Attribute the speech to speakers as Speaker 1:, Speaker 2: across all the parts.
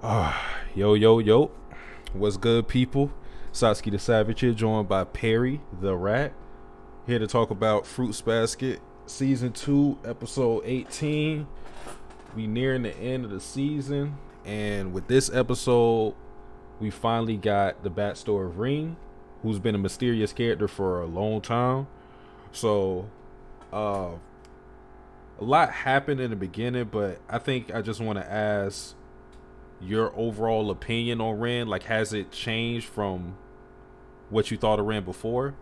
Speaker 1: Yo, yo, yo. What's good, people? Satsuki the Savage here, joined by Perry the Rat. Here to talk about Fruits Basket Season 2, Episode 18. We nearing the end of the season. And with this episode, we finally got the backstory of Ring, who's been a mysterious character for a long time. So, uh, a lot happened in the beginning, but I think I just want to ask your overall opinion on Ren. Like, has it changed from what you thought of Ren before?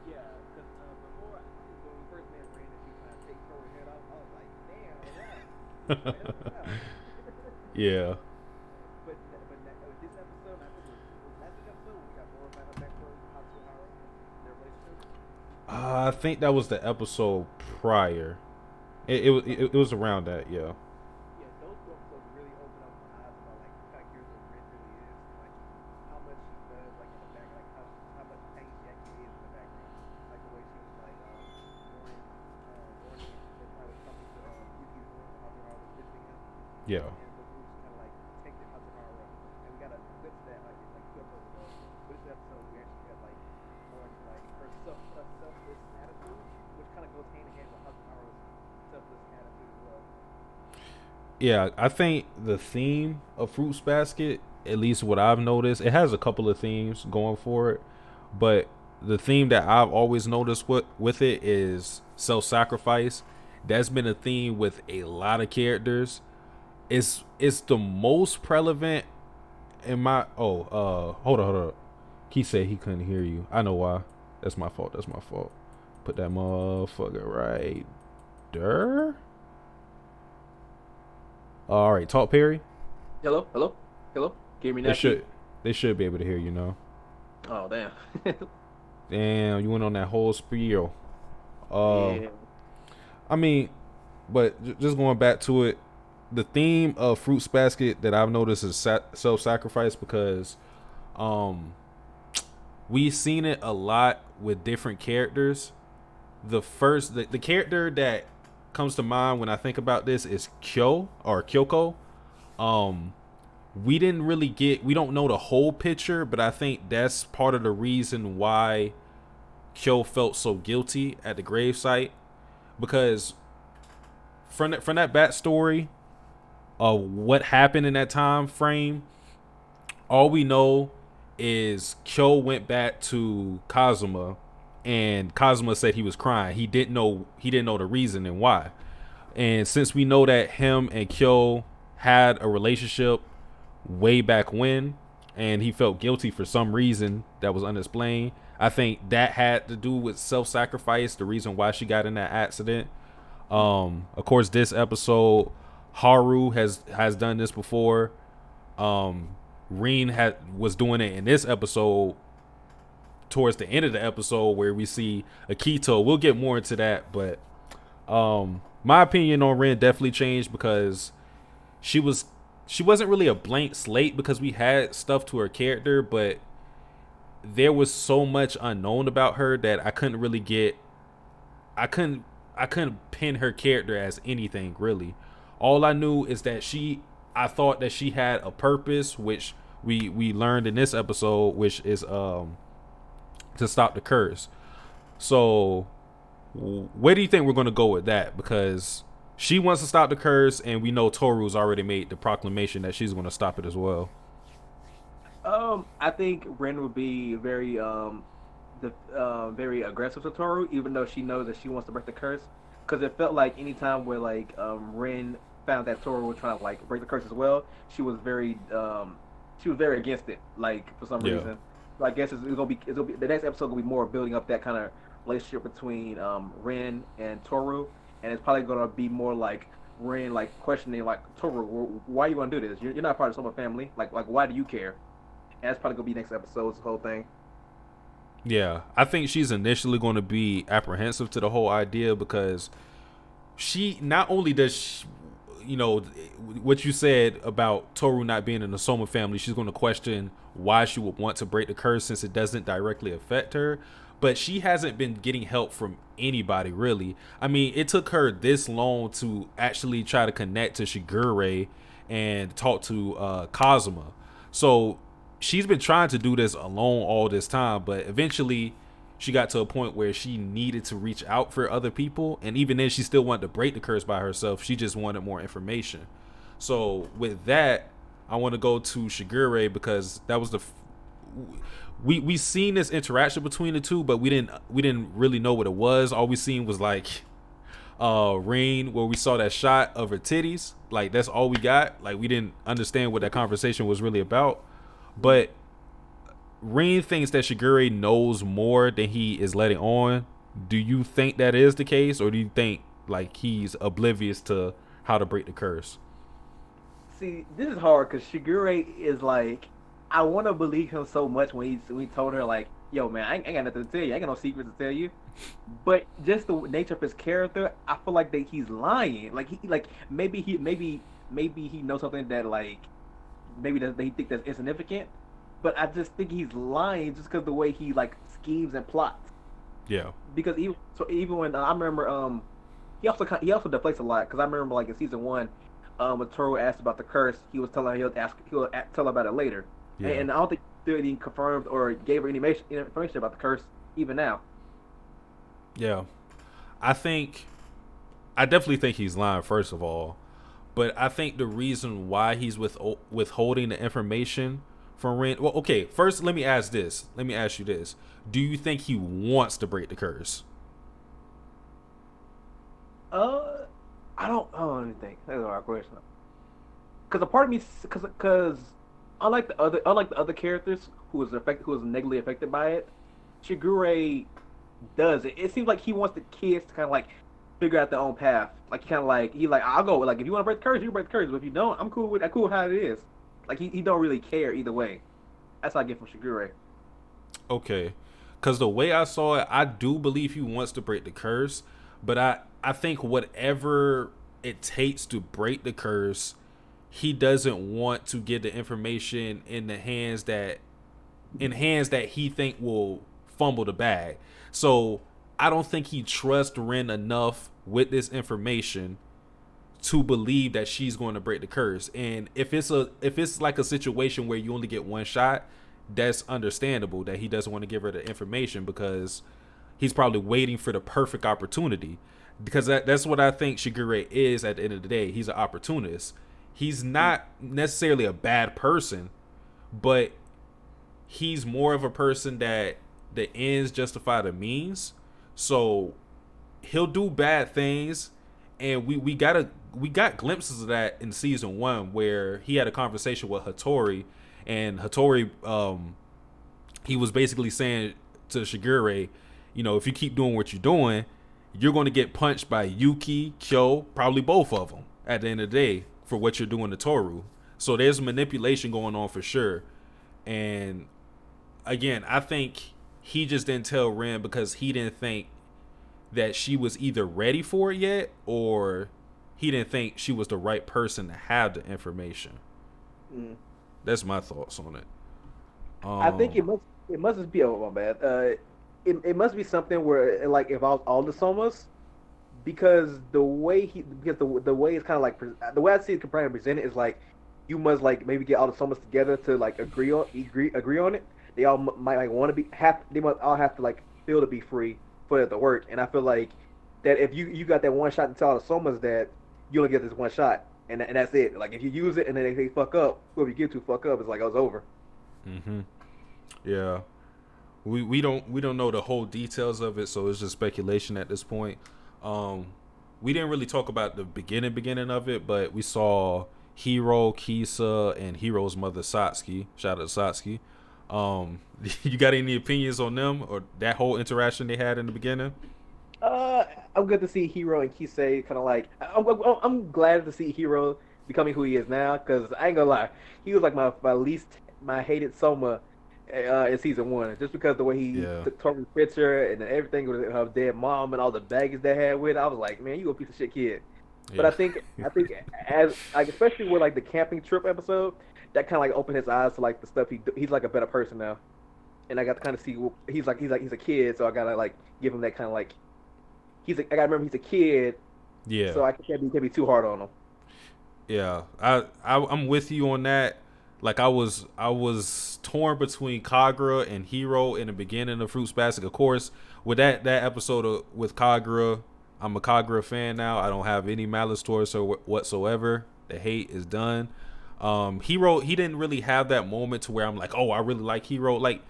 Speaker 2: Yeah, because before when we first met Brandon, she was trying to take her head off. I was like, damn, all right, like that's what's up.
Speaker 1: Yeah.
Speaker 2: With this episode, I think it was last week's episode. We got more about her backstory, Hatsuhara, their relationship.
Speaker 1: I think that was the episode prior. It was around that, yeah.
Speaker 2: Yeah, those two episodes really open up my eyes about like kind of curious what Rin really is, and, like how much she does, like in the back, like how much pain she actually is in the background, like the way she was like warning the private company to Yuki's room when Hatsuhara was visiting him,
Speaker 1: Yeah.
Speaker 2: and the rules kind of like protected Hatsuhara, and we got a glimpse of that like two episodes ago. But this episode we actually got like more into like her selfless attitude, which kind of goes hand in hand with Hatsuhara's selfless attitude as well.
Speaker 1: Yeah, I think the theme of Fruits Basket, at least what I've noticed, it has a couple of themes going for it, but the theme that I've always noticed with it is self-sacrifice. That's been a theme with a lot of characters. It's the most prevalent in my hold on. He said he couldn't hear you. I know why. That's my fault. That's my fault. Put that motherfucker right there. All right, talk Perry.
Speaker 2: Hello, hello, hello. Can you hear me
Speaker 1: They
Speaker 2: now, Keith?
Speaker 1: should they should be able to hear you now.
Speaker 2: Oh, damn.
Speaker 1: Damn, you went on that whole spiel. Uh,
Speaker 2: Yeah.
Speaker 1: I mean, but just going back to it, the theme of Fruits Basket that I've noticed is self-sacrifice because um we've seen it a lot with different characters. The character that comes to mind when I think about this is Kyoko. Um, we don't know the whole picture, but I think that's part of the reason why Kyo felt so guilty at the gravesite because from that backstory of what happened in that time frame, all we know is Kyo went back to Kazuma and Kazuma said he was crying. He didn't know the reason and why. And since we know that him and Kyo had a relationship way back when and he felt guilty for some reason that was unexplained, I think that had to do with self-sacrifice, the reason why she got in that accident. Of course this episode Haru has done this before. Reen was doing it in this episode towards the end of the episode where we see Akito. We'll get more into that, but my opinion on Ren definitely changed because she was she wasn't really a blank slate because we had stuff to her character, but there was so much unknown about her that I couldn't I couldn't pin her character as anything really. All I knew is that I thought that she had a purpose, which we learned in this episode, which is to stop the curse. So where do you think we're going to go with that? Because she wants to stop the curse, and we know Toru's already made the proclamation that she's going to stop it as well.
Speaker 2: I think Ren would be very aggressive to Toru, even though she knows that she wants to break the curse. Because it felt like any time where like Ren found that Toru was trying to like break the curse as well, she was very against it. Like for some
Speaker 1: Yeah.
Speaker 2: reason, so I guess it's gonna be the next episode gonna be more building up that kind of relationship between Ren and Toru, and it's probably gonna be more like Ren like questioning like Toru, why you want to do this? You're not part of Soma family. Like why do you care? And that's probably gonna be next episode's whole thing.
Speaker 1: Yeah, I think she's initially going to be apprehensive to the whole idea because she not only does what you said about Toru not being in the Soma family, she's going to question why she would want to break the curse since it doesn't directly affect her. But she hasn't been getting help from anybody really. I mean, it took her this long to actually try to connect to Shigure, and talk to Kazuma. So she's been trying to do this alone all this time, but eventually she got to a point where she needed to reach out for other people, and even then she still wanted to break the curse by herself. She just wanted more information. So with that, I want to go to Shigure because that was we seen this interaction between the two, but we didn't really know what it was. All we seen was like Rain, where we saw that shot of her titties. Like that's all we got. Like we didn't understand what that conversation was really about. But Rain thinks that Shigure knows more than he is letting on. Do you think that is the case, or do you think like he's oblivious to how to break the curse?
Speaker 2: See, this is hard because Shigure is like, I want to believe him so much when he told her like, "Yo, man, I ain't got nothing to tell you. I ain't got no secrets to tell you." But just the nature of his character, I feel like that he's lying. Like he like maybe he knows something that like maybe that he think that's insignificant. But I just think he's lying just because the way he like schemes and plots.
Speaker 1: Yeah.
Speaker 2: Because even when I remember he also deflects a lot because I remember like in season one, when Toro asked about the curse, he was telling her tell her about it later,
Speaker 1: Yeah.
Speaker 2: and I don't think he really confirmed or gave her any information about the curse even now.
Speaker 1: Yeah. I think I definitely think he's lying first of all, but I think the reason why he's withholding the information from Ren. Well, okay. First, let me ask this. Let me ask you this: do you think he wants to break the curse?
Speaker 2: Uh, I don't even think that's a hard question. Because a part of me, because unlike the other characters who was negatively affected by it, Shigure does it. It seems like he wants the kids to kind of like figure out their own path. Like he kind of like he like I'll go. Like if you want to break the curse, you break the curse. But if you don't, I'm cool with how it is. Like he don't really care either way. That's what I get from Shigure.
Speaker 1: Okay, because the way I saw it, I do believe he wants to break the curse, but I think whatever it takes to break the curse, he doesn't want to get the information in hands that he think will fumble the bag. So I don't think he trusts Ren enough with this information to believe that she's going to break the curse. And if it's like a situation where you only get one shot, that's understandable that he doesn't want to give her the information because he's probably waiting for the perfect opportunity. Because that's what I think Shigure is at the end of the day. He's an opportunist. He's not necessarily a bad person, but he's more of a person that the ends justify the means. So he'll do bad things, and we got glimpses of that in season one where he had a conversation with Hattori, and Hattori he was basically saying to Shigure, if you keep doing what you're doing, you're going to get punched by Yuki, Kyo, probably both of them at the end of the day for what you're doing to Toru. So there's manipulation going on for sure. And again, I think he just didn't tell Ren because he didn't think that she was either ready for it yet, or he didn't think she was the right person to have the information.
Speaker 2: Mm.
Speaker 1: That's my thoughts on it.
Speaker 2: I think
Speaker 1: Um,
Speaker 2: it must just be my bad. It must be something where it like involves all the somas because the way it's kind of like the way I see it compared and presented is like you must like maybe get all the somas together to like agree on it. They all might like want to be have they must all have to like feel to be free for it to work. And I feel like that if you got that one shot to tell all the somas that you only get this one shot and that's it. Like if you use it and then they fuck up, whoever you get to fuck up, it's like I was over.
Speaker 1: hmm yeah, we don't know the whole details of it, so it's just speculation at this point. Um, we didn't really talk about the beginning of it, but we saw Hiro, Kisa, and Hiro's mother Satsuki. Shout out to Satsuki. You got any opinions on them or that whole interaction they had in the beginning?
Speaker 2: Uh, I'm good to see Hero and Kisei kind of like. I'm glad to see Hero becoming who he is now because I ain't gonna lie, he was like my hated Soma in season one just because the way he
Speaker 1: Yeah,
Speaker 2: took Tori's picture and then everything with her dead mom and all the baggage they had with. I was like, man, you a piece of shit kid. But
Speaker 1: yeah,
Speaker 2: I think as like especially with like the camping trip episode, that kind of like opened his eyes to like the stuff he's like a better person now. And I got to kind of see he's a kid, so I gotta like give him that kind of like I gotta remember he's a kid,
Speaker 1: yeah.
Speaker 2: so I can't be too hard on him.
Speaker 1: Yeah, I'm with you on that. Like I was torn between Kagura and Hiro in the beginning of Fruits Basket. Of course, with that episode with Kagura, I'm a Kagura fan now. I don't have any malice towards her whatsoever. The hate is done. Hiro, he didn't really have that moment to where I'm like, oh, I really like Hiro. Like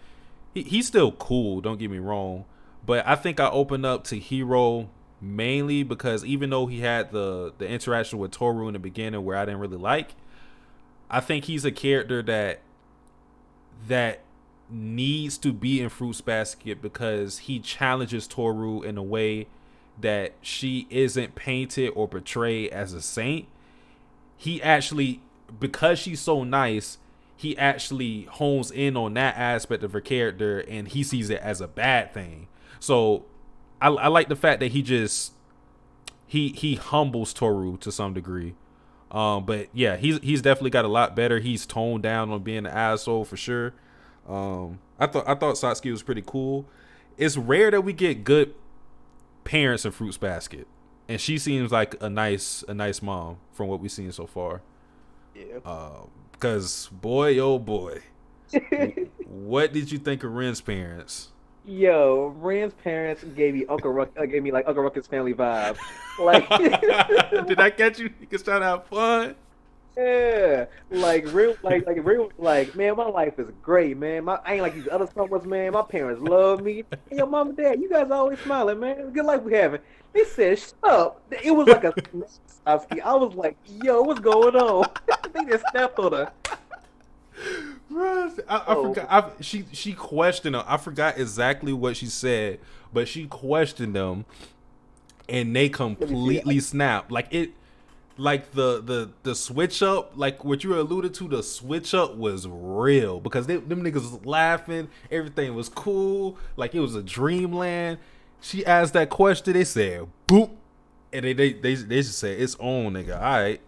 Speaker 1: he's still cool. Don't get me wrong, but I think I opened up to Hiro mainly because even though he had the interaction with Toru in the beginning where I didn't really like, I think he's a character that needs to be in Fruits Basket because he challenges Toru in a way that she isn't painted or portrayed as a saint. He actually, because she's so nice, he actually hones in on that aspect of her character and he sees it as a bad thing. So I like the fact that he humbles Toru to some degree. But yeah, he's definitely got a lot better. He's toned down on being an asshole for sure. I thought Satsuki was pretty cool. It's rare that we get good parents in Fruits Basket, and she seems like a nice mom from what we've seen so far.
Speaker 2: Yeah.
Speaker 1: Because boy, oh boy, what did you think of Ren's parents?
Speaker 2: Yo, Rand's parents gave me like Uncle Ruckus family vibes. Like,
Speaker 1: Did I catch you? You can start out fun.
Speaker 2: yeah, real, like, man, my life is great, man. I ain't like these other summers, man. My parents love me. Hey, your mom and dad, you guys always smiling, man. Good life we having. They said, shut up. It was like a Satsuki. I was like, yo, what's going on? They just snapped on her.
Speaker 1: I
Speaker 2: Oh,
Speaker 1: forgot. She questioned them. I forgot exactly what she said, but she questioned them, and they
Speaker 2: let me see.
Speaker 1: completely snapped. Like it, like the switch up, like what you alluded to. The switch up was real because them niggas was laughing. Everything was cool. Like it was a dreamland. She asked that question. They said boop, and they just said it's on, nigga. All right.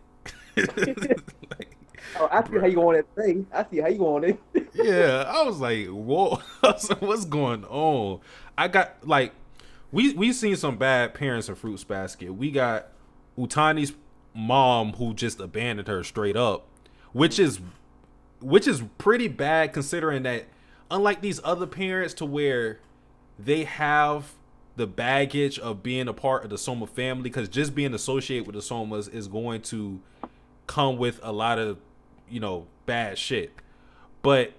Speaker 1: Like,
Speaker 2: Oh, I see how
Speaker 1: bruh.
Speaker 2: you want that thing. I see how you want it.
Speaker 1: Yeah, I was like, whoa, I was like, what's going on? I got like, we seen some bad parents in Fruits Basket. We got Utani's mom who just abandoned her straight up, which is which is pretty bad considering that unlike these other parents to where they have the baggage of being a part of the Soma family, because just being associated with the Somas is going to come with a lot of bad shit. But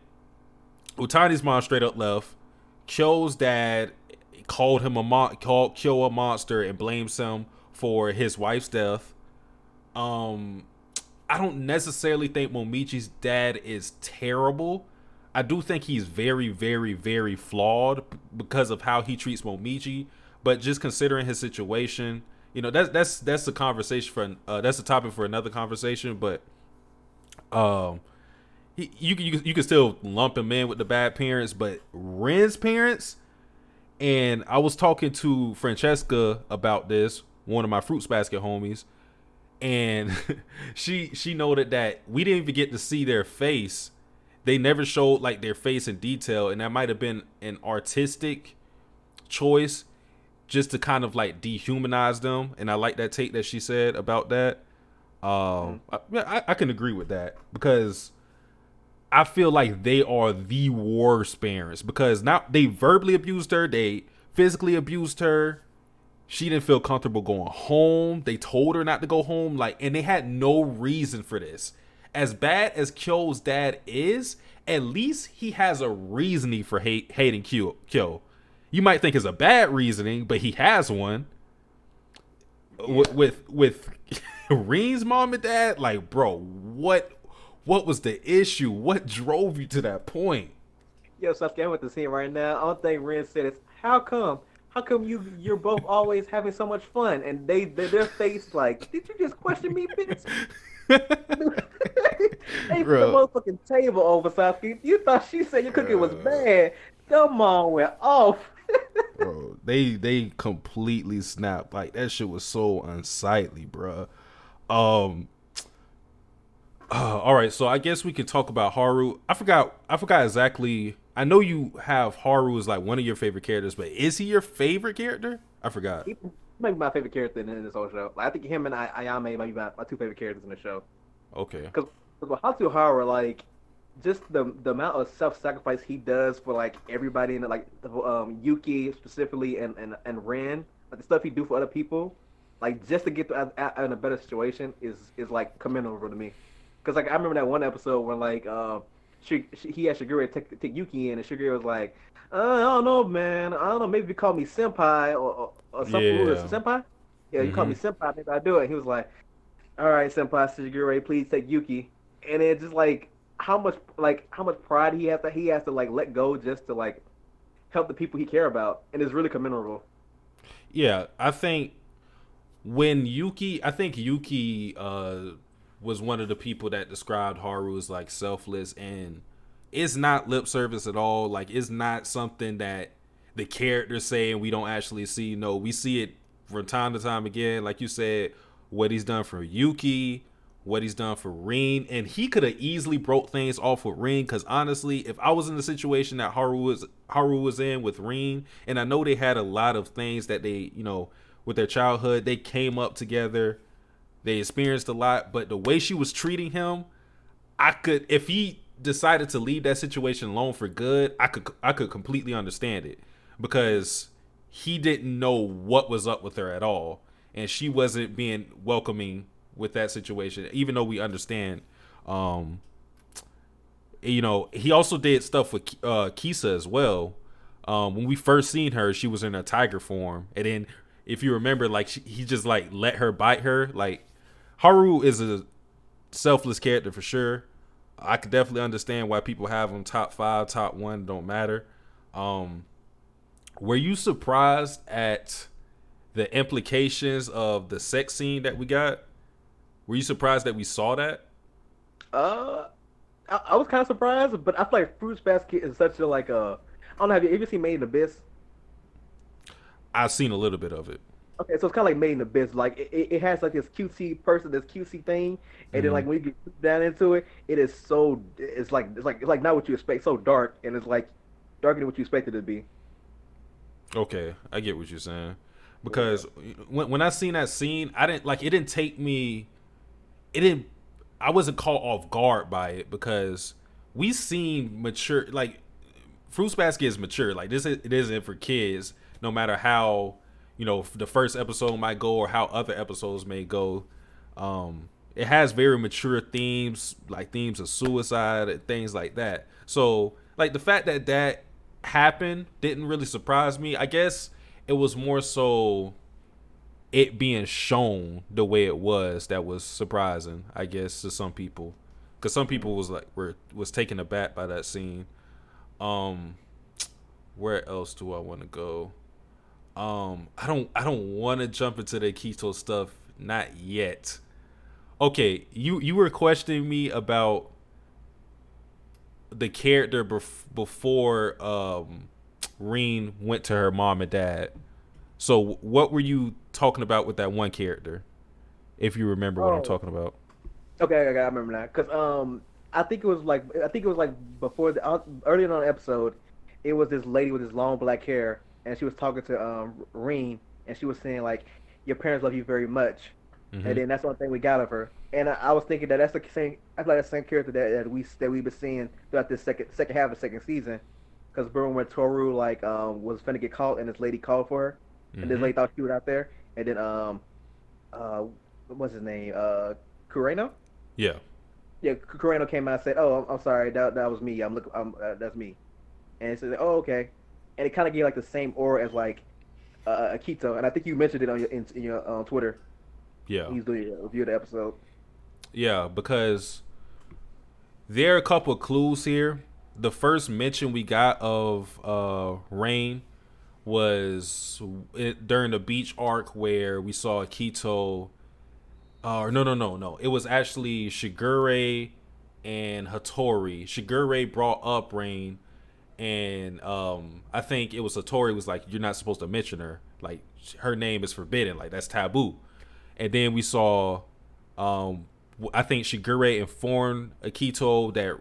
Speaker 1: Utani's mom straight up left. Kyo's dad called him called Kyo a monster and blames him for his wife's death. Um, I don't necessarily think Momichi's dad is terrible. I do think he's very, very, very flawed because of how he treats Momichi. But just considering his situation, that's a conversation for that's a topic for another conversation. But um, you can still lump him in with the bad parents, but Ren's parents. And I was talking to Francesca about this, one of my Fruits Basket homies, and she noted that we didn't even get to see their face. They never showed like their face in detail, and that might have been an artistic choice just to kind of like dehumanize them. And I like that take that she said about that.
Speaker 2: Mhm.
Speaker 1: I can agree with that because I feel like they are the worst parents because now they verbally abused her, they physically abused her. She didn't feel comfortable going home. They told her not to go home, and they had no reason for this. As bad as Kyo's dad is, at least he has a reasoning for hating Kyo. You might think it's a bad reasoning, but he has one.
Speaker 2: Yeah.
Speaker 1: With Reen's mom and dad, like, bro, what was the issue? What drove you to that point?
Speaker 2: Yo, Sasuke, I'm with the scene right now. Only thing Ren said is, "How come? How come you're both always having so much fun?" And their face like, "Did you just question me, bitch?" They put the
Speaker 1: Bro,
Speaker 2: motherfucking table over Sasuke. You thought she said your cooking was bad. Your mom went off.
Speaker 1: they completely snapped. Like that shit was so unsightly, bro. Um, all right, so I guess we could talk about Haru. I forgot exactly. I know you have Haru as like one of your favorite characters, but is he your favorite character? I forgot.
Speaker 2: He might be my favorite character in this whole show. Like, I think him and Ayame might be my two favorite characters in the show.
Speaker 1: Okay.
Speaker 2: Because with Hatsuhara, like just the amount of self sacrifice he does for like everybody in like Yuki specifically and Ren, like the stuff he do for other people, like just to get in a better situation is like commendable to me. Because like I remember that one episode when like he had Shigure take Yuki in, and Shigure was like, I don't know, man. I don't know. Maybe if you call me senpai or something. Who is
Speaker 1: Yeah.
Speaker 2: it, senpai? Yeah, you call
Speaker 1: Mm-hmm.
Speaker 2: me senpai. Maybe I do it. And he was like, all right, Senpai Shigure, please take Yuki. And it's just how much pride he has to like let go just to like help the people he care about, and it's really commendable.
Speaker 1: Yeah, I think when Yuki, I think Yuki was one of the people that described Haru as like selfless, and it's not lip service at all. Like it's not something that the characters say and we don't actually see. No, we see it from time to time again. Like you said, what he's done for Yuki, what he's done for Rin, and he could have easily broke things off with Rin. Because honestly, if I was in the situation that Haru was in with Rin, and I know they had a lot of things that they with their childhood, they came up together, they experienced a lot, but the way she was treating him, I could, if he decided to leave that situation alone for good, I could completely understand it because he didn't know what was up with her at all, and she wasn't being welcoming with that situation. Even though we understand, um, he also did stuff with Kisa as well. When we first seen her, she was in a tiger form, and then if you remember, like he just like let her bite her. Like Haru is a selfless character for sure. I could definitely understand why people have him top five, top one, don't matter. Um, were you surprised at the implications of the sex scene that we got? Were you surprised that we saw that?
Speaker 2: Uh, I was kind of surprised, but I feel like Fruits Basket is such a like a I don't know. Have you ever seen Made in Abyss?
Speaker 1: I've seen a little bit of it.
Speaker 2: Okay, so it's kind of like Made in Abyss. Like it has like this cutesy person, this cutesy thing, and then
Speaker 1: Mm-hmm.
Speaker 2: like when you get down into it, it is so it's like not what you expect. So dark, and it's like darker than what you expected it to be.
Speaker 1: Okay, I get what you're saying.
Speaker 2: Yeah.
Speaker 1: Because when I seen that scene, I didn't like it. Didn't take me. It didn't. I wasn't caught off guard by it because we seen mature. Like Fruits Basket is mature. Like it isn't for kids. No matter how the first episode might go or how other episodes may go. It has very mature themes, like themes of suicide and things like that. So like the fact that that happened didn't really surprise me. I guess it was more so it being shown the way it was that was surprising. I guess to some people, because some people was taken aback by that scene. Um, where else do I want to go? I don't want to jump into the keto stuff, not yet. Okay, you were questioning me about the character before Reen went to her mom and dad. So what were you talking about with that one character? If you remember what I'm
Speaker 2: Oh,
Speaker 1: talking about.
Speaker 2: okay, okay, I remember that. Cause I think it was like before earlier on the episode, it was this lady with this long black hair, and she was talking to Reen, and she was saying like, "Your parents love you very much," and
Speaker 1: Mm-hmm.
Speaker 2: then that's one thing we got of her. And I was thinking that that's the same. I feel like that's the same character that we've been seeing throughout this second half of the second season. Because remember when Toru like was finna get caught, and this lady called for her, and this
Speaker 1: Mm-hmm.
Speaker 2: lady thought she was out there, and then uh what's his name? Kureno?
Speaker 1: Yeah.
Speaker 2: Yeah, Kureno came out and said, "Oh, I'm sorry, that was me. That's me." And it said, "Oh, okay." And it kind of gave like the same aura as like Akito, and I think you mentioned it on your Twitter
Speaker 1: Yeah.
Speaker 2: when he's doing a review of the episode.
Speaker 1: Yeah. Because there are a couple of clues here. The first mention we got of Rain was during the beach arc where we saw Akito. No, no, no, no. It was actually Shigure and Hattori. Shigure brought up Rain, and I think it was Hattori was like, "You're not supposed to mention her. Like, her name is forbidden. Like, that's taboo." And then we saw, I think Shigure informed Akito that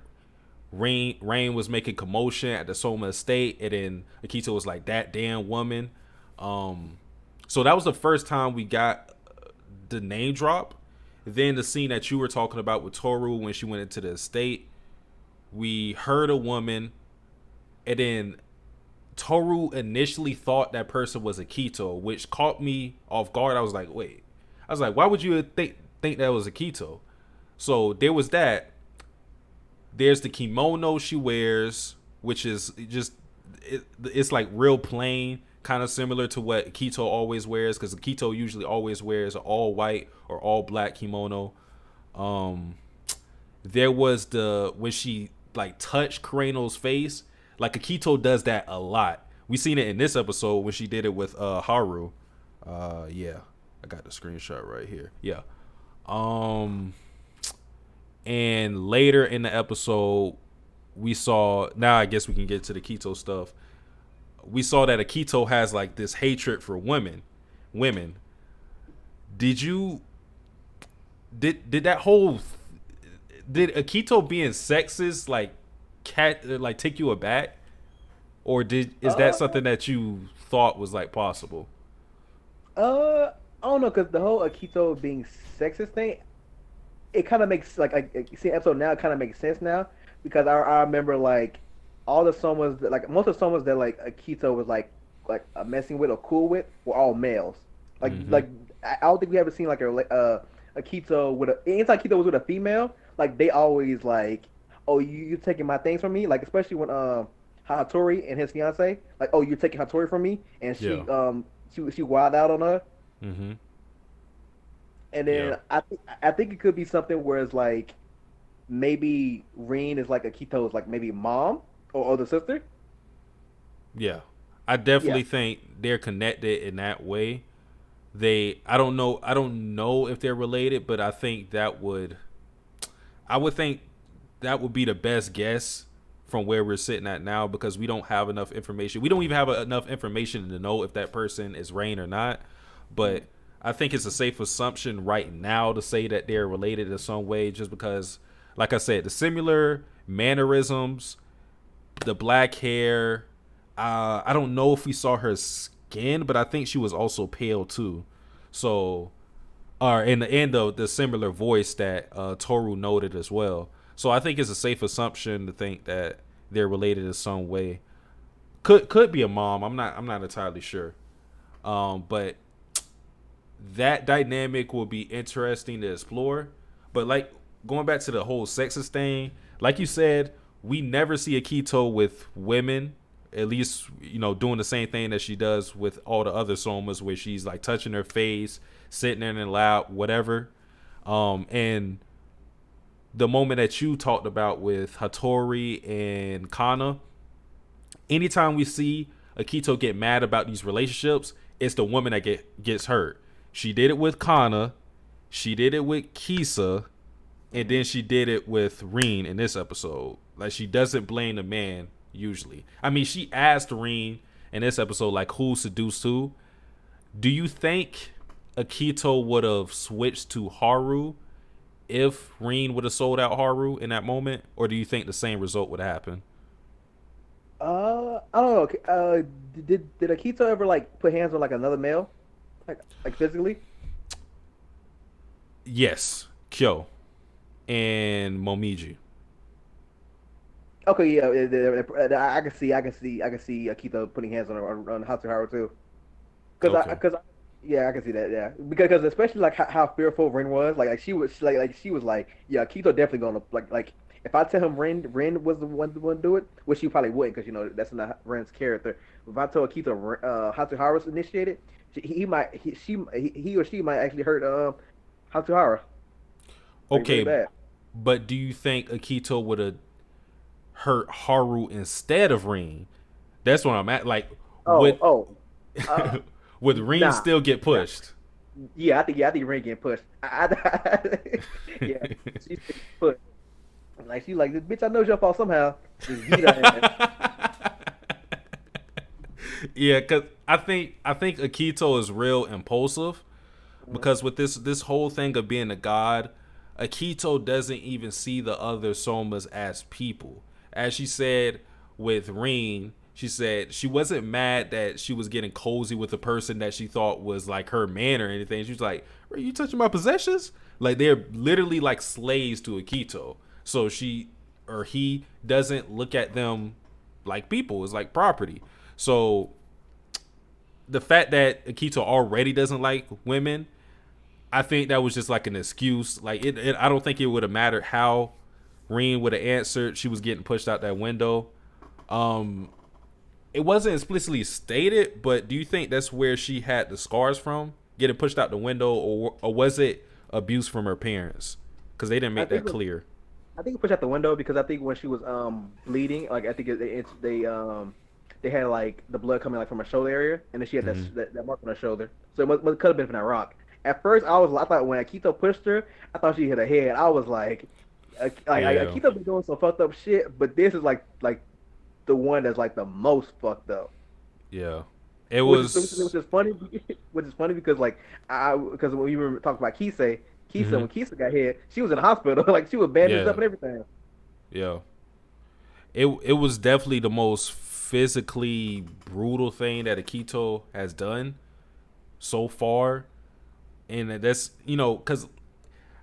Speaker 1: Rain was making commotion at the Soma estate, and then Akito was like, "That damn woman." Um, so that was the first time we got the name drop. Then the scene that you were talking about with Toru when she went into the estate, we heard a woman, and then Toru initially thought that person was Akito, which caught me off guard. I was like, wait. I was like, why would you think that was Akito? So there was that. There's the kimono she wears, which is just it's like real plain, kind of similar to what Akito always wears, because Akito usually always wears an all white or all black kimono. Um, there was the when she like touched Kureno's face, like Akito does that a lot. We seen it in this episode when she did it with Haru. Yeah, I got the screenshot right here. Yeah. Um, and later in the episode, we saw. Now I guess we can get to the Akito stuff. We saw that Akito has like this hatred for women. Women. Did you? Did that whole? Did Akito being sexist like take you aback, or is that something that you thought was like possible?
Speaker 2: I don't know, because the whole Akito being sexist thing, it kind of makes like you see the episode now, it kind of makes sense now, because I remember like all the somas that, like most of the somas that like Akito was like messing with or cool with were all males. Like
Speaker 1: Mm-hmm.
Speaker 2: like I don't think we ever seen like a Akito with a anytime Akito was with a female, like they always like, oh, you taking my things from me, like especially when Hattori and his fiance, like, oh, you're taking Hattori from me, and
Speaker 1: Yeah.
Speaker 2: she wild out on her.
Speaker 1: Mm-hmm.
Speaker 2: And
Speaker 1: Yeah.
Speaker 2: then I think it could be something where it's like maybe Rin is like Akito's like maybe mom or the sister.
Speaker 1: Yeah. I
Speaker 2: Yeah.
Speaker 1: definitely think they're connected in that way. I don't know if they're related, but I would think that would be the best guess from where we're sitting at now, because we don't have enough information. We don't even have enough information to know if that person is Rain or not. But I think it's a safe assumption right now to say that they're related in some way, just because, like I said, the similar mannerisms, the black hair. I don't know if we saw her skin, but I think she was also pale too. So, or in the end of the similar voice that Toru noted as well. So I think it's a safe assumption to think that they're related in some way. Could be a mom. I'm not entirely sure. But that dynamic will be interesting to explore. But like going back to the whole sexist thing, like you said, we never see Akito with women. At least, doing the same thing that she does with all the other somas, where she's like touching her face, sitting in her lap, whatever. And the moment that you talked about with Hattori and Kana, anytime we see Akito get mad about these relationships, it's the woman that gets hurt. She did it with Kana, she did it with Kisa, and then she did it with Reen in this episode. Like, she doesn't blame the man usually. I mean, she asked Reen in this episode like who seduced who. Do you think Akito would have switched to Haru if Reen would have sold out Haru in that moment, or do you think the same result would happen?
Speaker 2: I don't know. Did Akito ever like put hands on like another male, like physically?
Speaker 1: Yes, Kyo and Momiji.
Speaker 2: Okay, yeah, I can see Akito putting hands on Hatsuharu too.
Speaker 1: Okay.
Speaker 2: Yeah, I can see that. Yeah, because especially like how fearful Rin was. Like she was like, yeah, Keto definitely gonna like if I tell him Rin was the one to do it, which she probably wouldn't, because that's not Rin's character. If I told Keto Hatsuharu initiated, he might he or she might actually hurt Hatsuharu like really
Speaker 1: Okay,
Speaker 2: bad.
Speaker 1: but do you think Akito would have hurt Haru instead of Reen? That's what I'm at. Like,
Speaker 2: Oh
Speaker 1: would
Speaker 2: oh uh
Speaker 1: would Reen
Speaker 2: nah
Speaker 1: still get
Speaker 2: nah
Speaker 1: pushed?
Speaker 2: yeah, I think Rin getting pushed. Yeah, she's getting pushed. Like she like this bitch. I know it's your fault somehow. Just beat her ass.
Speaker 1: Yeah, cause I think Akito is real impulsive,
Speaker 2: Mhm.
Speaker 1: because with this whole thing of being a god, Akito doesn't even see the other somas as people. As she said with Reen, she said she wasn't mad that she was getting cozy with a person that she thought was like her man or anything. She was like, "Are you touching my possessions?" Like they're literally like slaves to Akito. So she or he doesn't look at them like people. It's like property. So the fact that Akito already doesn't like women, I think that was just like an excuse. Like I don't think it would have mattered how Reen would have answered. She was getting pushed out that window. Um, it wasn't explicitly stated, but do you think that's where she had the scars from, getting pushed out the window, or was it abuse from her parents? Because they didn't
Speaker 2: I
Speaker 1: make
Speaker 2: think
Speaker 1: that clear.
Speaker 2: I think it pushed out the window because I think when she was bleeding, like I think they had like the blood coming like from her shoulder area, and then she had
Speaker 1: Mm-hmm.
Speaker 2: that mark on her shoulder. So it could have been from that rock. At first, I thought when Akito pushed her, I thought she hit her head. I was like
Speaker 1: Yeah,
Speaker 2: Akito been doing some fucked up shit, but this is like the one that's like the most fucked up.
Speaker 1: yeah. It
Speaker 2: Which
Speaker 1: was.
Speaker 2: is funny, which is funny because like because when we were talking about
Speaker 1: Mm-hmm.
Speaker 2: when Kisa got hit, she was in the hospital, like she was bandaged up
Speaker 1: Yeah,
Speaker 2: and everything.
Speaker 1: yeah. It was definitely the most physically brutal thing that Akito has done so far, and that's because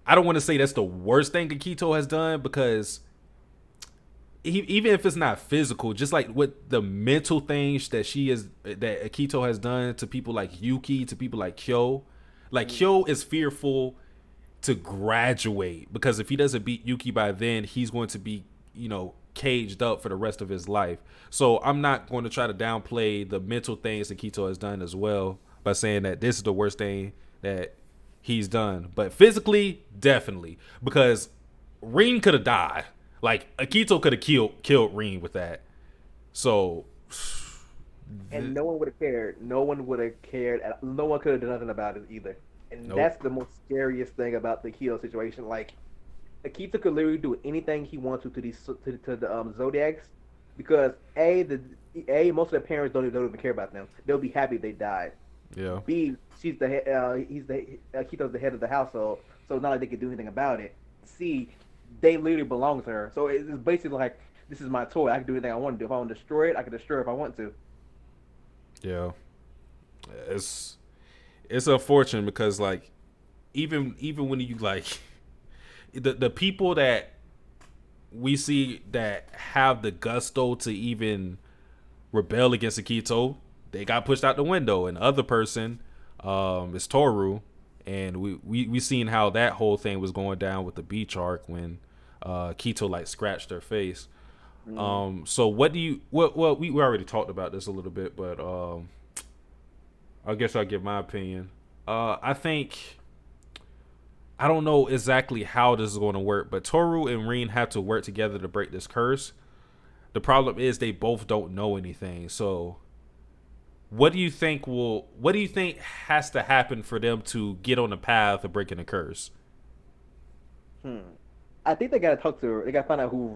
Speaker 1: I don't want to say that's the worst thing Akito has done because even if it's not physical, just like what the mental things that Akito has done to people like Yuki, to people like Kyo, like
Speaker 2: Mm.
Speaker 1: Kyo is fearful to graduate because if he doesn't beat Yuki by then, he's going to be caged up for the rest of his life. So I'm not going to try to downplay the mental things that Akito has done as well by saying that this is the worst thing that he's done. But physically, definitely because Ring could have died. Like Akito could have killed Ring with that. So
Speaker 2: And no one would have cared. No one would have cared. No one could have done nothing about it either. And
Speaker 1: nope.
Speaker 2: that's the most scariest thing about the Keto situation. Like Akita could literally do anything he wants to these to the Zodiacs because a most of the parents don't even care about them. They'll be happy they died.
Speaker 1: Yeah.
Speaker 2: B, she's the head. He's the Akito's the head of the household, so not like they could do anything about it. C, they literally belong to her, so it's basically like this is my toy. I can do anything I want to do. If I want to destroy it, I can destroy it if I want to.
Speaker 1: Yeah. It's it's unfortunate because like even when you like the people that we see that have the gusto to even rebel against Akito, they got pushed out the window. And the other person is Toru. And we seen how that whole thing was going down with the beach arc when Kito like scratched her face.
Speaker 2: Mm.
Speaker 1: So what do you what well we already talked about this a little bit, but I guess I'll give my opinion. I think I don't know exactly how this is going to work, but Toru and Rin have to work together to break this curse. The problem is they both don't know anything. So, what do you think has to happen for them to get on the path of breaking the curse?
Speaker 2: Hmm. I think they gotta talk to her. They gotta find out who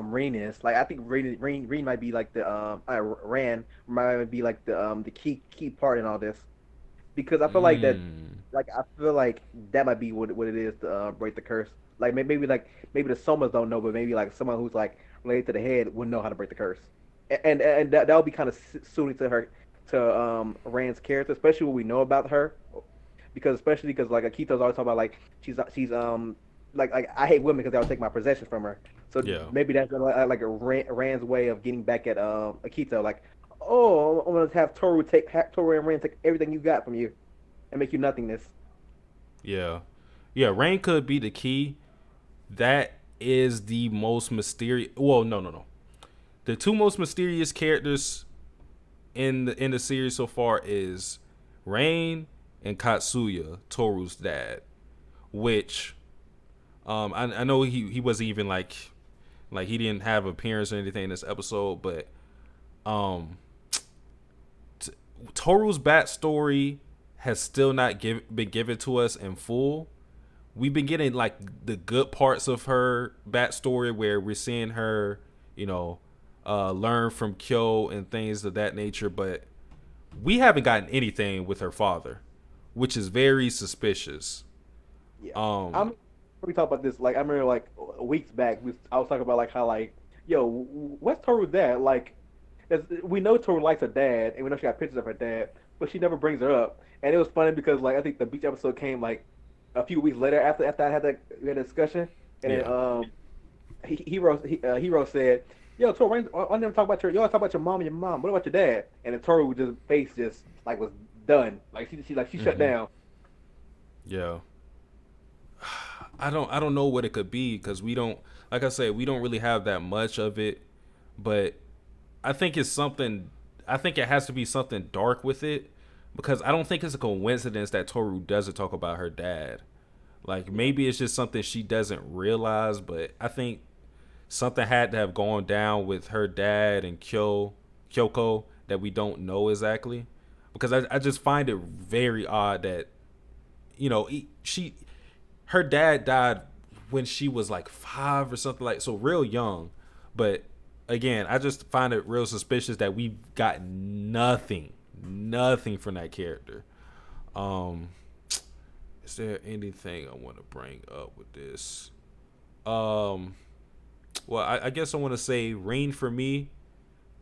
Speaker 2: Rain is. Like I think Rain might be like the Ran might be like the key part in all this because I feel like that
Speaker 1: Mm,
Speaker 2: like I feel like that might be what it is to break the curse. Like maybe maybe the Somas don't know, but maybe like someone who's like related to the head would know how to break the curse, and that would be kind of suited to her to Rand's character, especially what we know about her, because especially because like Akito's always talking about like she's like I hate women because they'll take my possessions from her. So
Speaker 1: yeah,
Speaker 2: maybe that's like a Rand's way of getting back at Akito. Like, oh, I'm gonna have Toru and Rand take everything you got from you and make you nothingness.
Speaker 1: yeah, yeah. Rain could be the key. That is the most mysterious. Well, no, no, no. The two most mysterious characters in the series so far is Rain and Katsuya, Toru's dad. Which I know he wasn't even like he didn't have appearance or anything in this episode, but um t- Toru's backstory has still not been given to us in full. We've been getting like the good parts of her backstory where we're seeing her, you know, learn from Kyo and things of that nature, but we haven't gotten anything with her father, which is very suspicious.
Speaker 2: Yeah,
Speaker 1: Um,
Speaker 2: I'm. We talked about this like I remember like weeks back. I was talking about like how like yo, what's Toru's dad like? We know Toru likes her dad, and we know she got pictures of her dad, but she never brings her up. And it was funny because like I think the beach episode came like a few weeks later after I had that we had a discussion, and then
Speaker 1: Yeah.
Speaker 2: Hero said, "Yo, Toru, I never talk about your. You always talk about your mom and your mom. What about your dad?" And then Toru just face just like was done. Like she shut
Speaker 1: Mm-hmm.
Speaker 2: down.
Speaker 1: Yeah. I don't know what it could be because we don't, like I said, we don't really have that much of it, but I think it's something. I think it has to be something dark with it because I don't think it's a coincidence that Toru doesn't talk about her dad. Like
Speaker 2: Yeah.
Speaker 1: maybe it's just something she doesn't realize, but I think something had to have gone down with her dad and Kyoko that we don't know exactly. Because I just find it very odd that she her dad died when she was like 5 or something, like so real young. But again, I just find it real suspicious that we got nothing from that character. Um, is there anything I want to bring up with this? Um, well, I guess I want to say Rain for me.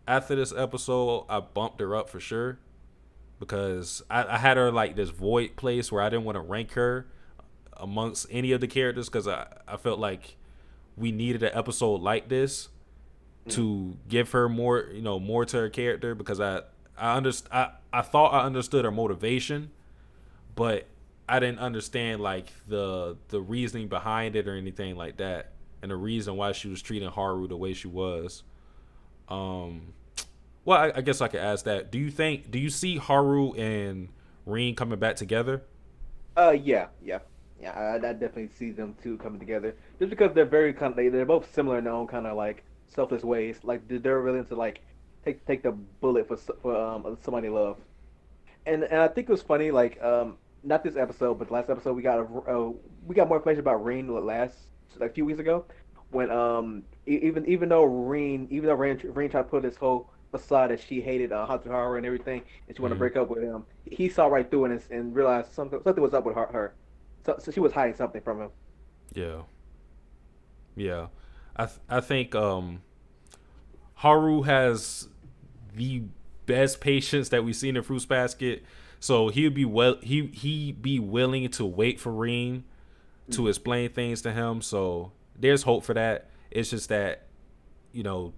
Speaker 1: After this episode, I bumped her up for sure because I had her like this void place where I didn't want to rank her amongst any of the characters because I felt like we needed an episode like this
Speaker 2: Mm.
Speaker 1: to give her more, more to her character because I thought I understood her motivation, but I didn't understand like the reasoning behind it or anything like that, and the reason why she was treating Haru the way she was. Um, well, I guess I could ask that. Do you see Haru and Rin coming back together?
Speaker 2: Yeah, yeah, yeah. I definitely see them two coming together just because they're very kind of they're both similar in their own kind of like selfless ways. Like they're really into like take the bullet for somebody they love. And I think it was funny like not this episode but the last episode we got more information about Rain last like a few weeks ago when even though Rain tried to put this whole facade that she hated Hatsuharu and everything and she wanted to
Speaker 1: Mm-hmm.
Speaker 2: break up with him, he saw right through it and realized something was up with her. So she was hiding something from him.
Speaker 1: Yeah, yeah. I think Haru has the best patience that we've seen in Fruits Basket. So he be willing to wait for Rin to
Speaker 2: Hmm.
Speaker 1: explain things to him. So there's hope for that. It's just that you know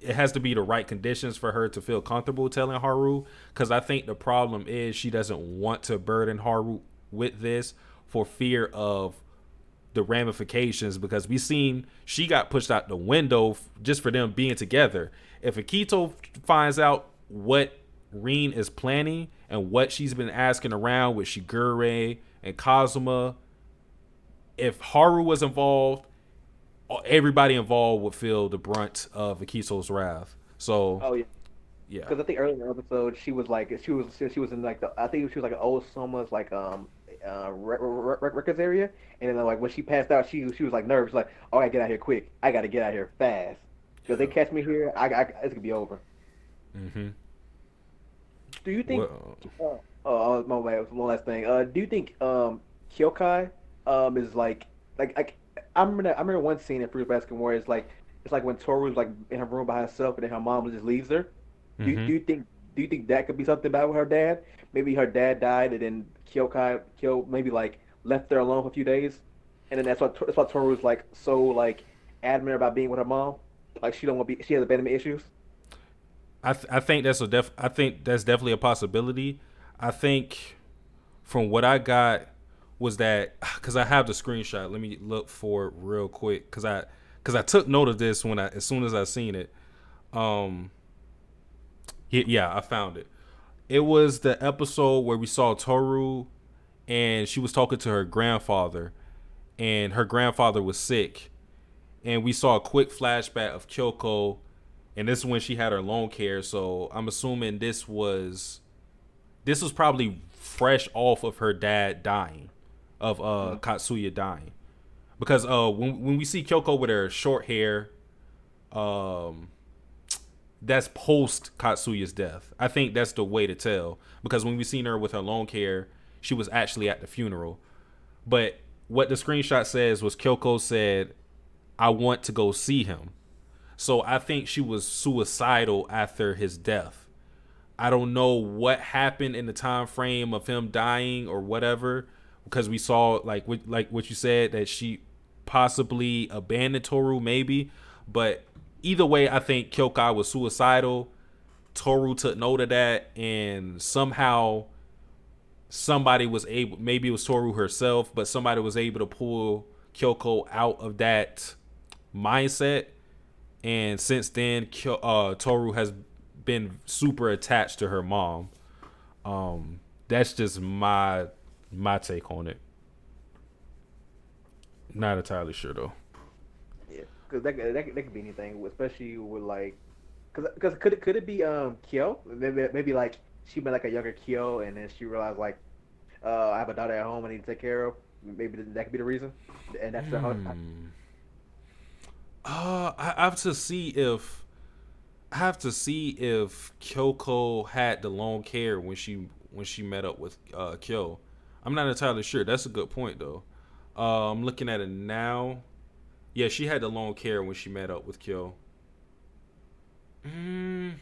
Speaker 1: it has to be the right conditions for her to feel comfortable telling Haru. Because I think the problem is she doesn't want to burden Haru with this for fear of the ramifications. Because we seen she got pushed out the window just for them being together. If Akito finds out what Rin is planning and what she's been asking around with Shigure and Kazuma, if Haru was involved, everybody involved would feel the brunt of Akito's wrath. So
Speaker 2: Oh yeah,
Speaker 1: yeah.
Speaker 2: because I think earlier in the episode she was in like the I think she was like an old Soma's like records area, and then like when she passed out, she was like nervous, like oh I gotta get out here quick, I gotta get out here fast, because they
Speaker 1: Yeah.
Speaker 2: catch me here, it's gonna be over.
Speaker 1: Mm-hmm.
Speaker 2: Do you think?
Speaker 1: Well,
Speaker 2: My bad. One last thing. Do you think Kyokai is like I remember one scene in Fruit Basket where it's like when Toru's like in her room by herself and then her mom just leaves her.
Speaker 1: mm-hmm.
Speaker 2: Do you think that could be something about with her dad? Maybe her dad died and then Kyo maybe like left her alone for a few days, and then that's why Toru's like so like adamant about being with her mom. Like she don't want to be she has abandonment issues.
Speaker 1: I think I think that's definitely a possibility. I think from what I got was that because I have the screenshot. Let me look for it real quick because I took note of this when I as soon as I seen it. Um, yeah, I found it. It was the episode where we saw Toru and she was talking to her grandfather, and her grandfather was sick, and we saw a quick flashback of Kyoko, and this is when she had her lone care. So I'm assuming this was probably fresh off of her dad dying, of
Speaker 2: Mhm.
Speaker 1: Katsuya dying, because when we see Kyoko with her short hair, um that's post Katsuya's death. I think that's the way to tell because when we seen her with her long hair, she was actually at the funeral. But what the screenshot says was Kyoko said, "I want to go see him." So I think she was suicidal after his death. I don't know what happened in the time frame of him dying or whatever, because we saw like what you said that she possibly abandoned Toru, maybe. But either way, I think Kyokai was suicidal. Toru took note of that, and somehow somebody was able, maybe it was Toru herself, but somebody was able to pull Kyoko out of that mindset. And since then, Toru has been super attached to her mom. That's just my take on it. Not entirely sure though.
Speaker 2: Yeah, because that could be anything, especially with like, because could it be Kyo? Maybe like she been like a younger Kyo, and then she realized like, I have a daughter at home I need to take care of. Maybe that could be the reason, and that's the whole.
Speaker 1: I have to see if Kyoko had the long hair when she met up with Kyo. I'm not entirely sure. That's a good point though. I'm looking at it now. Yeah, she had the long hair when she met up with Kyo. Mm,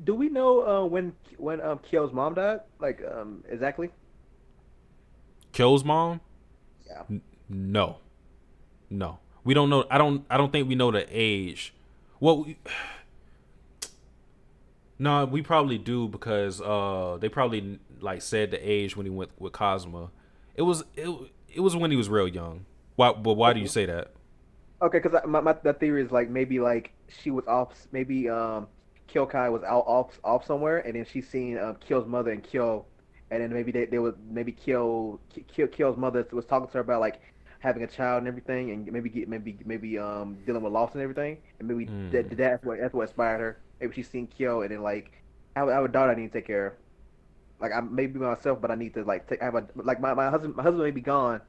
Speaker 2: Do we know when Kyo's mom died? Like exactly?
Speaker 1: Kyo's mom?
Speaker 2: Yeah.
Speaker 1: No, no. We don't know. I don't think we know the age. Well, no, we probably do because they probably like said the age when he went with Cosma. It was when he was real young. Why? But why do you say that?
Speaker 2: Okay, because my that theory is like maybe like she was off, maybe Kyokai was out off somewhere, and then she seen Kyo's mother and Kyo, and then maybe they was maybe Kyo's mother was talking to her about like having a child and everything, and maybe dealing with loss and everything, and maybe
Speaker 1: Hmm.
Speaker 2: that's what inspired her. Maybe she seen Kyo, and then like I have a daughter I need to take care of. Like I maybe myself, but I need to like take I have a like my husband may be gone,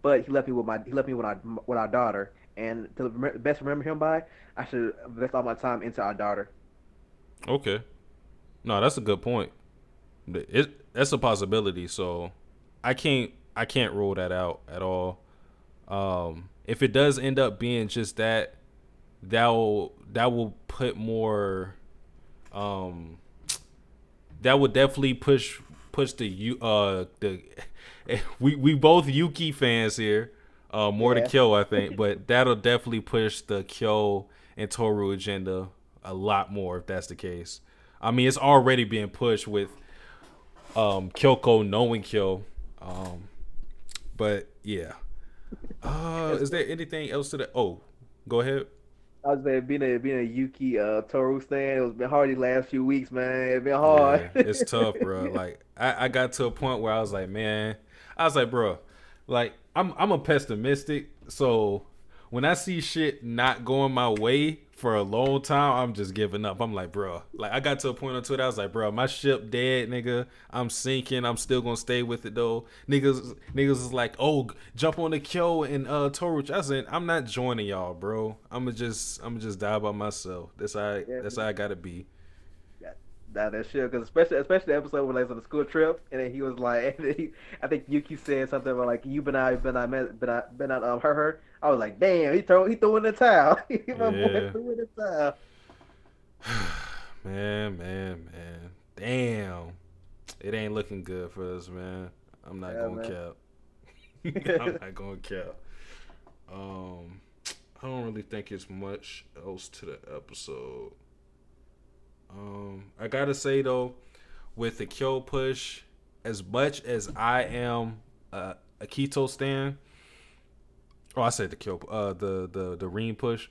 Speaker 2: but he left me with our daughter, and to best remember him by, I should invest all my time into our daughter.
Speaker 1: Okay. No, that's a good point. That's a possibility. So I can't rule that out at all. If it does end up being just that, that will put more. Um, that would definitely push the we both Yuki fans here. More to
Speaker 2: Yeah,
Speaker 1: Kyo, I think, but that'll definitely push the Kyo and Toru agenda a lot more if that's the case. I mean, it's already being pushed with Kyoko knowing Kyo. Um, but yeah.
Speaker 2: it's,
Speaker 1: Is there anything else to that? Oh, go ahead.
Speaker 2: I was saying being a Yuki Toru stan, it's been hard these last few weeks, man. It's been hard.
Speaker 1: Yeah, it's tough, bro. Like I got to a point where I was like, man, I was like, bro, like I'm a pessimistic, so when I see shit not going my way for a long time, I'm just giving up. I'm like, bro, like I got to a point on Twitter, I was like, bro, my ship dead, nigga. I'm sinking. I'm still gonna stay with it though. Niggas is like, oh, jump on the Kyo and Toru. I said, I'm not joining y'all, bro. I'm just die by myself.
Speaker 2: Yeah,
Speaker 1: That's how I gotta be.
Speaker 2: that, that shit. Because especially the episode when they was on the school trip, and then he was like, and then I think Yuki said something about like you been out hurt her. I was like, damn, he threw in the towel. My boy
Speaker 1: Yeah.
Speaker 2: threw in the towel.
Speaker 1: Man. Damn. It ain't looking good for us, man. I'm not
Speaker 2: Yeah,
Speaker 1: going
Speaker 2: man.
Speaker 1: to cap. I'm not going to cap. Um, I don't really think it's much else to the episode. I gotta say though, with the Kyo push, as much as I am a Keto stan, oh, I said the Kyo, the Reen push.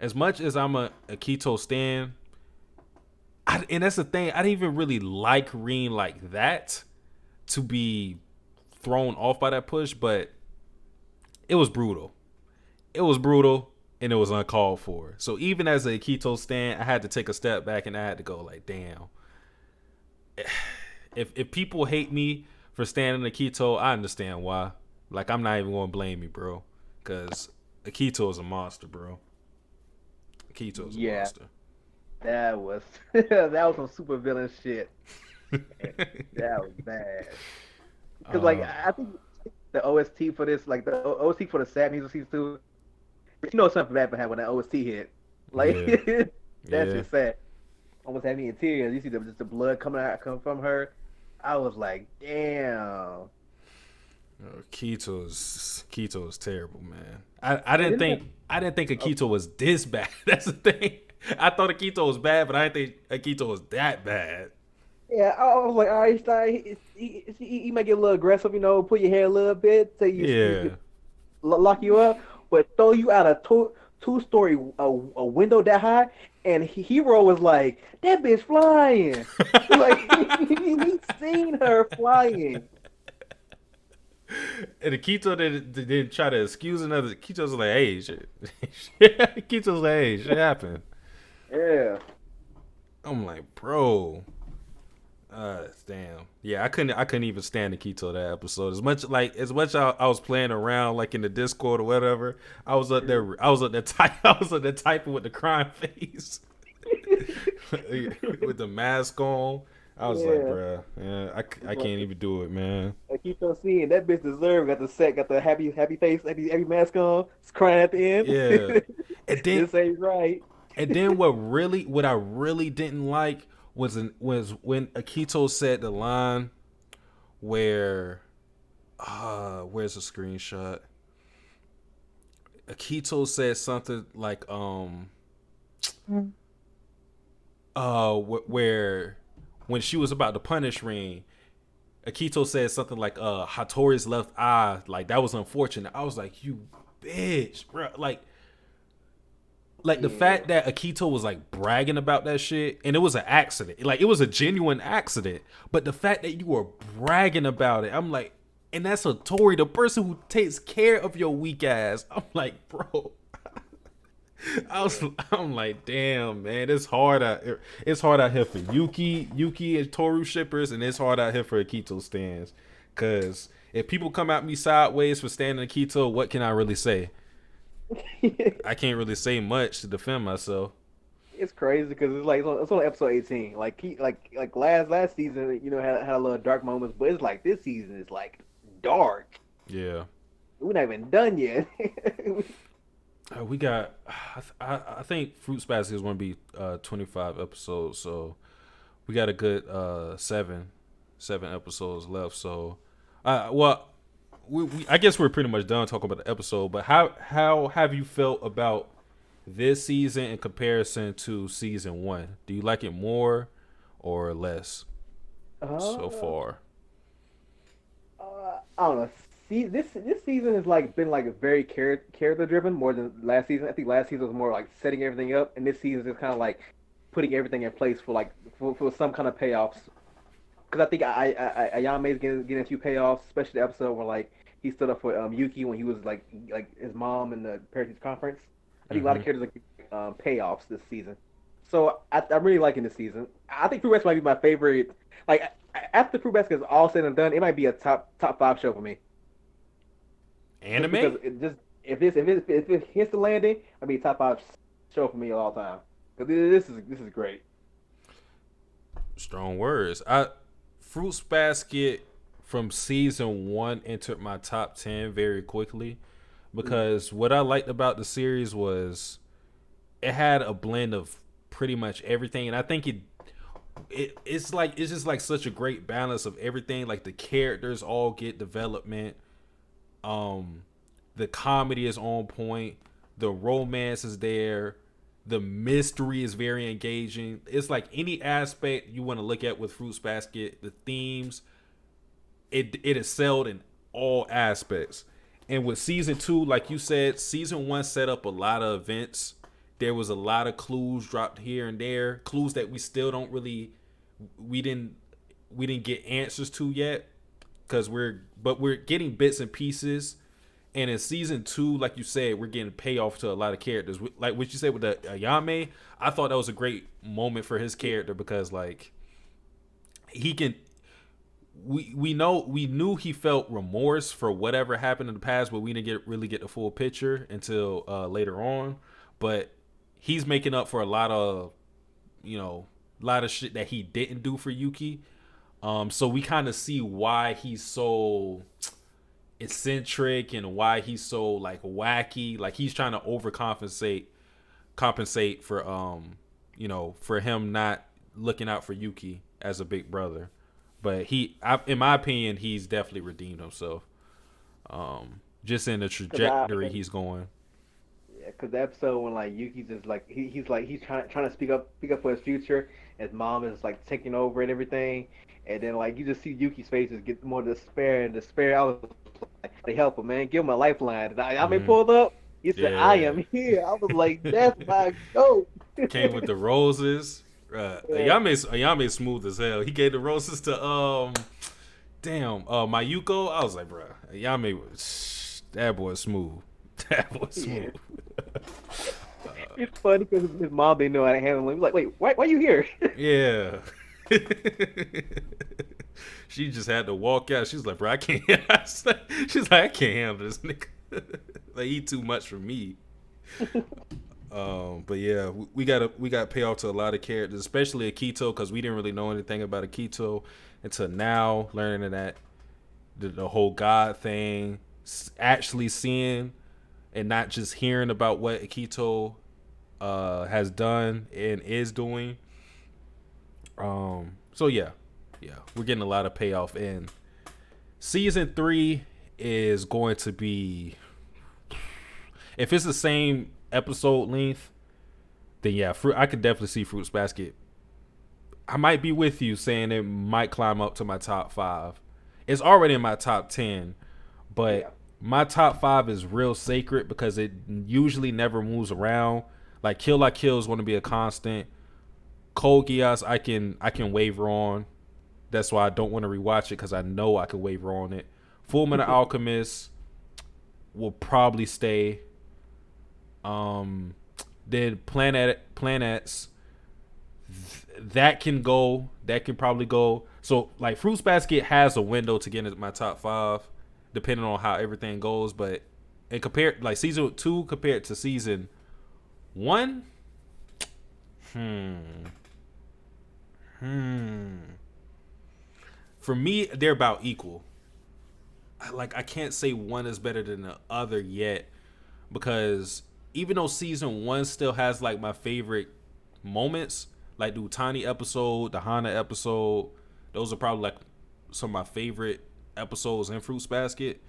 Speaker 1: As much as I'm a Keto stan, and that's the thing. I didn't even really like Reen like that to be thrown off by that push, but it was brutal. It was brutal and it was uncalled for. So even as a Keto stand, I had to take a step back and I had to go like, damn. If people hate me for standing a Keto, I understand why. Like I'm not even gonna blame you, bro, because Akito is a monster, bro. Akito is a
Speaker 2: Yeah,
Speaker 1: monster.
Speaker 2: that was that was some super villain shit. That was bad. Because like
Speaker 1: uh,
Speaker 2: I think the OST for this, like the OST for the sad music season two, you know something bad happened when that OST hit. Like
Speaker 1: yeah,
Speaker 2: that
Speaker 1: yeah.
Speaker 2: shit sad. Almost had me in tears. You see just the blood coming from her. I was like, damn.
Speaker 1: Keto is terrible, man. I
Speaker 2: And
Speaker 1: didn't
Speaker 2: then
Speaker 1: think Akito was this bad. That's the thing. I thought Akito was bad, but I didn't think Akito was that bad.
Speaker 2: yeah, I was like, all right, he might get a little aggressive, pull your hair a little bit, say you
Speaker 1: Yeah.
Speaker 2: lock you up, but throw you out a two-story a window that high, and Hero was like, that bitch flying, like he seen her flying.
Speaker 1: And the Keto didn't try to excuse another. Keto was like, "Hey, shit." Keto was like, "Hey, shit happened."
Speaker 2: Yeah,
Speaker 1: I'm like, bro. Damn. Yeah, I couldn't even stand the Keto that episode. As much I was playing around like in the Discord or whatever, I was up there. I was up there. I was up there typing with the crime face, with the mask on. I was like,
Speaker 2: yeah.
Speaker 1: bruh, yeah, I
Speaker 2: Like,
Speaker 1: can't even do it, man.
Speaker 2: I keep on seeing that bitch deserve got the happy face, happy mask on, it's crying at the
Speaker 1: Yeah,
Speaker 2: end.
Speaker 1: and then
Speaker 2: This ain't right.
Speaker 1: what I really didn't like was when Akito said the line where where's the screenshot? Akito said something like where when she was about to punish Rin, Akito said something like Hattori's left eye, like that was unfortunate. I was like, you bitch, bro. Like the
Speaker 2: Yeah.
Speaker 1: fact that Akito was like bragging about that shit, and it was an accident, like it was a genuine accident, but the fact that you were bragging about it, I'm like, and that's a Tori, the person who takes care of your weak ass. I'm like, bro, I'm like, damn, man, it's hard out here for Yuki and Toru shippers, and it's hard out here for Akito stands, cause if people come at me sideways for standing Akito, what can I really say? I can't really say much to defend myself.
Speaker 2: It's crazy because it's only episode 18. Like last season, had a little dark moments, but it's like this season is like dark.
Speaker 1: Yeah.
Speaker 2: We're not even done yet.
Speaker 1: We got. I think Fruits Basket is going to be 25 episodes, so we got a good seven episodes left. So, well, I guess we're pretty much done talking about the episode. But how have you felt about this season in comparison to season one? Do you like it more or less so
Speaker 2: uh,
Speaker 1: far?
Speaker 2: I don't know. See, this season has like been like very character driven more than last season. I think last season was more like setting everything up, and this season is kind of like putting everything in place for for some kind of payoffs. Because I think Ayame's getting a few payoffs, especially the episode where like he stood up for Yuki when he was like his mom in the parent teacher conference. I think a lot
Speaker 1: Mm-hmm.
Speaker 2: of characters like payoffs this season. So I'm really liking this season. I think Fruit Basket might be my favorite. Like after Fruit Basket is all said and done, it might be a top five show for me. Just because
Speaker 1: Anime?
Speaker 2: it just if it hits the landing, I mean top five show for me of all time. Because this is great.
Speaker 1: Strong words. I Fruits Basket from season one entered my top 10 very quickly
Speaker 2: Mm.
Speaker 1: because what I liked about the series was it had a blend of pretty much everything, and I think it's just like such a great balance of everything. Like the characters all get development. Um, the comedy is on point. The romance is there. The mystery is very engaging. It's like any aspect you want to look at with Fruits Basket. The themes, it excelled in all aspects. And with season two, like you said, season one set up a lot of events. There was a lot of clues dropped here and there, clues that we still don't really, we didn't we didn't get answers to yet, because we're getting bits and pieces. And in season two, like you said, we're getting payoff to a lot of characters. Like what you said with the Ayame, I thought that was a great moment for his character because like he can we knew he felt remorse for whatever happened in the past, but we didn't really get the full picture until later on. But he's making up for a lot of shit that he didn't do for Yuki. So we kind of see why he's so eccentric and why he's so like wacky. Like he's trying to overcompensate compensate for for him not looking out for Yuki as a big brother. But in my opinion, he's definitely redeemed himself. Just in the
Speaker 2: Cause I,
Speaker 1: trajectory he's going.
Speaker 2: yeah, cause the episode when like Yuki's just like he's like he's trying to speak up for his future. His mom is like taking over and everything, and then like you just see Yuki's face just get more despair and despair. I was like, "They help him, man. Give him a lifeline." And I may
Speaker 1: Hmm.
Speaker 2: pulled up. He said, "I
Speaker 1: Yeah,
Speaker 2: am here." I was like, "That's my goat."
Speaker 1: came with the roses.
Speaker 2: Yeah,
Speaker 1: Ayame smooth as hell. He gave the roses to Mayuko. I was like, bro, Ayame was that boy smooth. That boy
Speaker 2: yeah.
Speaker 1: smooth.
Speaker 2: It's funny because his mom didn't know how to handle him. He's like, "Wait, why you here?"
Speaker 1: Yeah. She just had to walk out. She's like, bro, I can't. She's like, I can't handle this nigga. Like, he too much for me. But yeah, we got to pay off to a lot of characters, especially Akito, because we didn't really know anything about Akito until now, learning that the whole God thing, actually seeing and not just hearing about what Akito has done and is doing. So yeah, we're getting a lot of payoff, and season 3 is going to be, if it's the same episode length, then yeah, I could definitely see Fruits Basket. I might be with you saying it might climb up to my top 5. It's already in my top 10,
Speaker 2: Yeah.
Speaker 1: but my top 5 is real sacred because it usually never moves around. Like Kill La Kill is going to be a constant. Code Geass I can waver on. That's why I don't want to rewatch it because I know I can waver on it. Full Metal Alchemist will probably stay. Um, then Planets that can go. That can probably go. So like Fruits Basket has a window to get into my top 5, depending on how everything goes. But and compared like season 2 compared to season 1, hmm, hmm. For me, they're about equal. I can't say one is better than the other yet because even though season 1 still has like my favorite moments, like the Utani episode, the Hana episode, those are probably like some of my favorite episodes in Fruits Basket.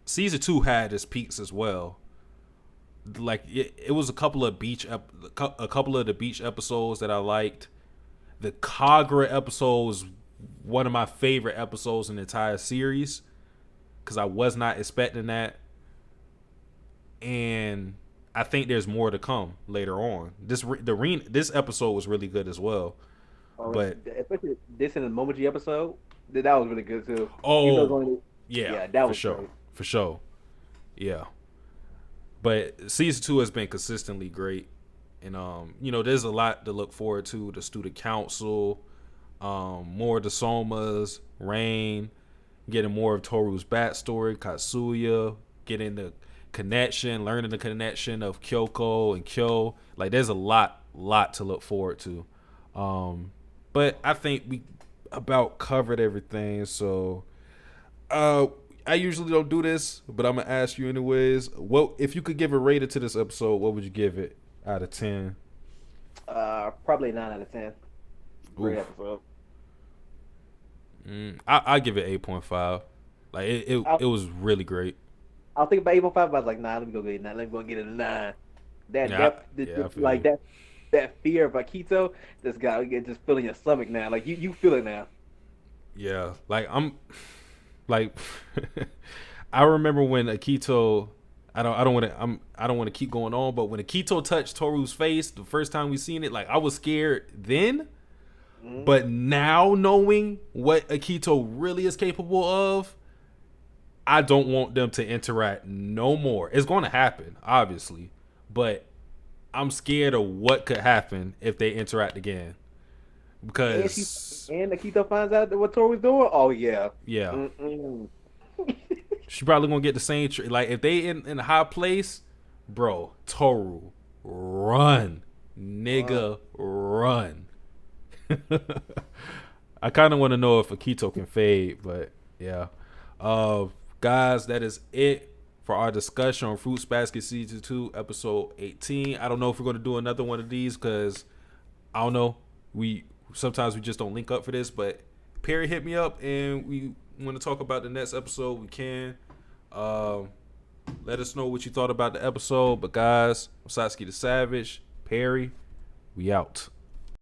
Speaker 1: Season 2 had its peaks as well. Like it was a couple of a couple of the beach episodes that I liked. The Kagura episode was one of my favorite episodes in the entire series because I was not expecting that, and I think there's more to come later on. This episode was really good as well,
Speaker 2: Or
Speaker 1: but
Speaker 2: especially this in the Momoji episode, that was really good too. Even though it's
Speaker 1: oh
Speaker 2: only,
Speaker 1: yeah,
Speaker 2: yeah, that
Speaker 1: for
Speaker 2: was
Speaker 1: sure,
Speaker 2: great.
Speaker 1: for sure, yeah. But season 2 has been consistently great, and there's a lot to look forward to. The student council, more of the Somas, Rain, getting more of Toru's backstory, Katsuya, getting the connection, learning the connection of Kyoko and Kyo. Like there's a lot to look forward to. But I think we about covered everything. So uh I usually don't do this, but I'm gonna ask you anyways. What if you could give a rating to this episode? What would you give it out of 10?
Speaker 2: Probably 9 out of 10. Great
Speaker 1: Oof.
Speaker 2: episode.
Speaker 1: I give it 8.5. Like
Speaker 2: I,
Speaker 1: it was really great.
Speaker 2: I was thinking about 8.5, but I was like, nah, let me go get it 9. Let me go get it a 9. That
Speaker 1: Yeah,
Speaker 2: depth,
Speaker 1: yeah, I feel
Speaker 2: like
Speaker 1: you.
Speaker 2: that fear of Akito, this guy get just feeling your stomach now. Like you feel it now.
Speaker 1: Yeah, like I'm like I remember when Akito. I don't want to keep going on, but when Akito touched Toru's face the first time we seen it, like I was scared then,
Speaker 2: Mm-hmm.
Speaker 1: but now knowing what Akito really is capable of, I don't want them to interact no more. It's going to happen, obviously, but I'm scared of what could happen if they interact again.
Speaker 2: And she
Speaker 1: Because
Speaker 2: and Akito finds out that what Tori was doing. Oh yeah.
Speaker 1: yeah,
Speaker 2: Mm-mm.
Speaker 1: she probably gonna get the same. Like if they in a high place, bro, Toru, run, nigga, run. I kind of want to know if Akito can fade, but yeah. Uh, Guys, that is it for our discussion on Fruits Basket Season 2, Episode 18. I don't know if we're going to do another one of these because I don't know. We sometimes we just don't link up for this, but Perry hit me up and want to talk about the next episode, we can. Um, Let us know what you thought about the episode. But guys, I'm Satsuki the Savage. Perry, we out.